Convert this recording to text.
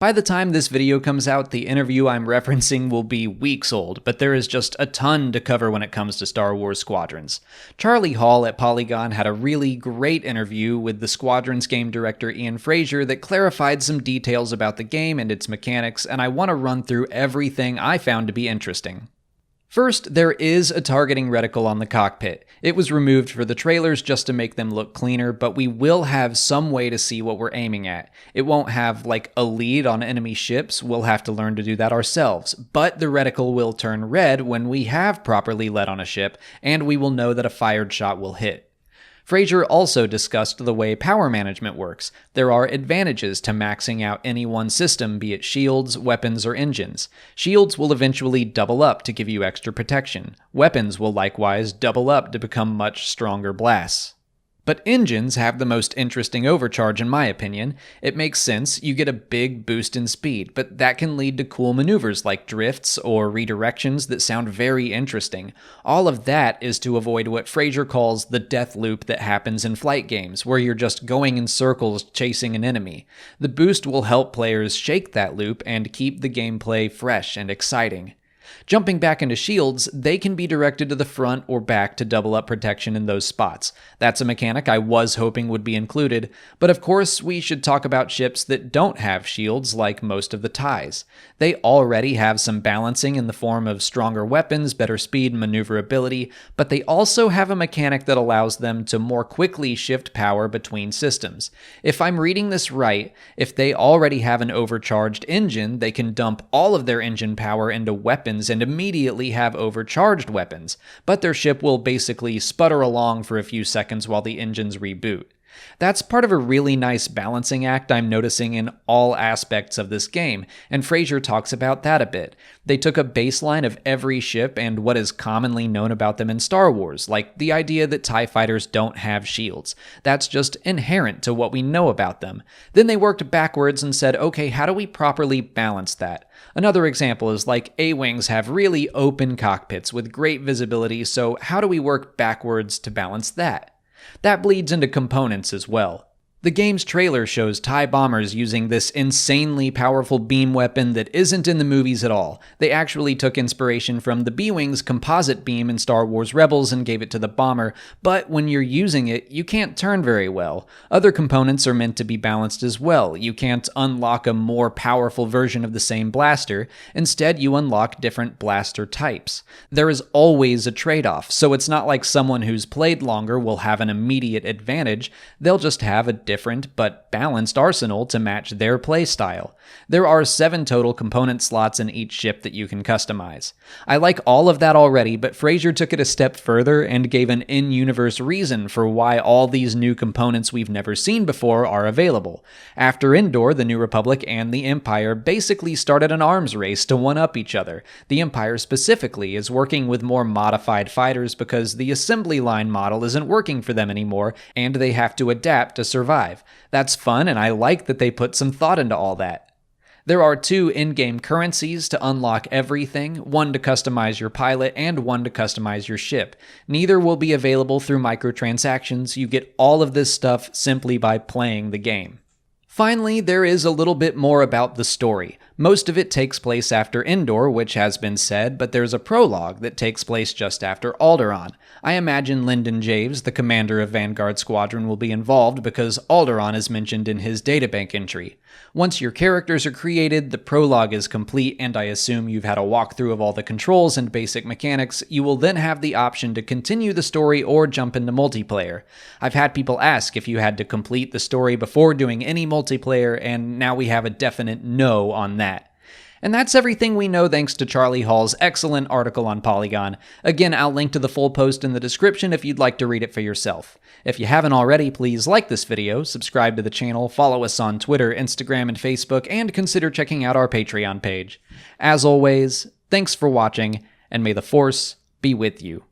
By the time this video comes out, the interview I'm referencing will be weeks old, but there is just a ton to cover when it comes to Star Wars Squadrons. Charlie Hall at Polygon had a really great interview with the Squadrons game director Ian Frazier that clarified some details about the game and its mechanics, and I want to run through everything I found to be interesting. First, there is a targeting reticle on the cockpit. It was removed for the trailers just to make them look cleaner, but we will have some way to see what we're aiming at. It won't have like a lead on enemy ships, we'll have to learn to do that ourselves, but the reticle will turn red when we have properly led on a ship, and we will know that a fired shot will hit. Frazier also discussed the way power management works. There are advantages to maxing out any one system, be it shields, weapons, or engines. Shields will eventually double up to give you extra protection. Weapons will likewise double up to become much stronger blasts. But engines have the most interesting overcharge in my opinion. It makes sense, you get a big boost in speed, but that can lead to cool maneuvers like drifts or redirections that sound very interesting. All of that is to avoid what Frazier calls the death loop that happens in flight games, where you're just going in circles chasing an enemy. The boost will help players shake that loop and keep the gameplay fresh and exciting. Jumping back into shields, they can be directed to the front or back to double up protection in those spots. That's a mechanic I was hoping would be included, but of course we should talk about ships that don't have shields like most of the TIEs. They already have some balancing in the form of stronger weapons, better speed and maneuverability, but they also have a mechanic that allows them to more quickly shift power between systems. If I'm reading this right, if they already have an overcharged engine, they can dump all of their engine power into weapons and immediately have overcharged weapons, but their ship will basically sputter along for a few seconds while the engines reboot. That's part of a really nice balancing act I'm noticing in all aspects of this game, and Frazier talks about that a bit. They took a baseline of every ship and what is commonly known about them in Star Wars, like the idea that TIE fighters don't have shields. That's just inherent to what we know about them. Then they worked backwards and said, okay, how do we properly balance that? Another example is like A-Wings have really open cockpits with great visibility, so how do we work backwards to balance that? That bleeds into components as well. The game's trailer shows TIE bombers using this insanely powerful beam weapon that isn't in the movies at all. They actually took inspiration from the B-Wing's Composite Beam in Star Wars Rebels and gave it to the bomber, but when you're using it, you can't turn very well. Other components are meant to be balanced as well. You can't unlock a more powerful version of the same blaster. Instead, you unlock different blaster types. There is always a trade-off, so it's not like someone who's played longer will have an immediate advantage. They'll just have a different but balanced arsenal to match their playstyle. There are 7 total component slots in each ship that you can customize. I like all of that already, but Frazier took it a step further and gave an in-universe reason for why all these new components we've never seen before are available. After Endor, the New Republic and the Empire basically started an arms race to one-up each other. The Empire specifically is working with more modified fighters because the assembly line model isn't working for them anymore, and they have to adapt to survive. That's fun, and I like that they put some thought into all that. There are 2 in-game currencies to unlock everything, one to customize your pilot and one to customize your ship. Neither will be available through microtransactions. You get all of this stuff simply by playing the game. Finally, there is a little bit more about the story. Most of it takes place after Endor, which has been said, but there's a prologue that takes place just after Alderaan. I imagine Lyndon Javes, the commander of Vanguard Squadron, will be involved because Alderaan is mentioned in his databank entry. Once your characters are created, the prologue is complete, and I assume you've had a walkthrough of all the controls and basic mechanics. You will then have the option to continue the story or jump into multiplayer. I've had people ask if you had to complete the story before doing any multiplayer, and now we have a definite no on that. And that's everything we know thanks to Charlie Hall's excellent article on Polygon. Again, I'll link to the full post in the description if you'd like to read it for yourself. If you haven't already, please like this video, subscribe to the channel, follow us on Twitter, Instagram, and Facebook, and consider checking out our Patreon page. As always, thanks for watching, and may the Force be with you.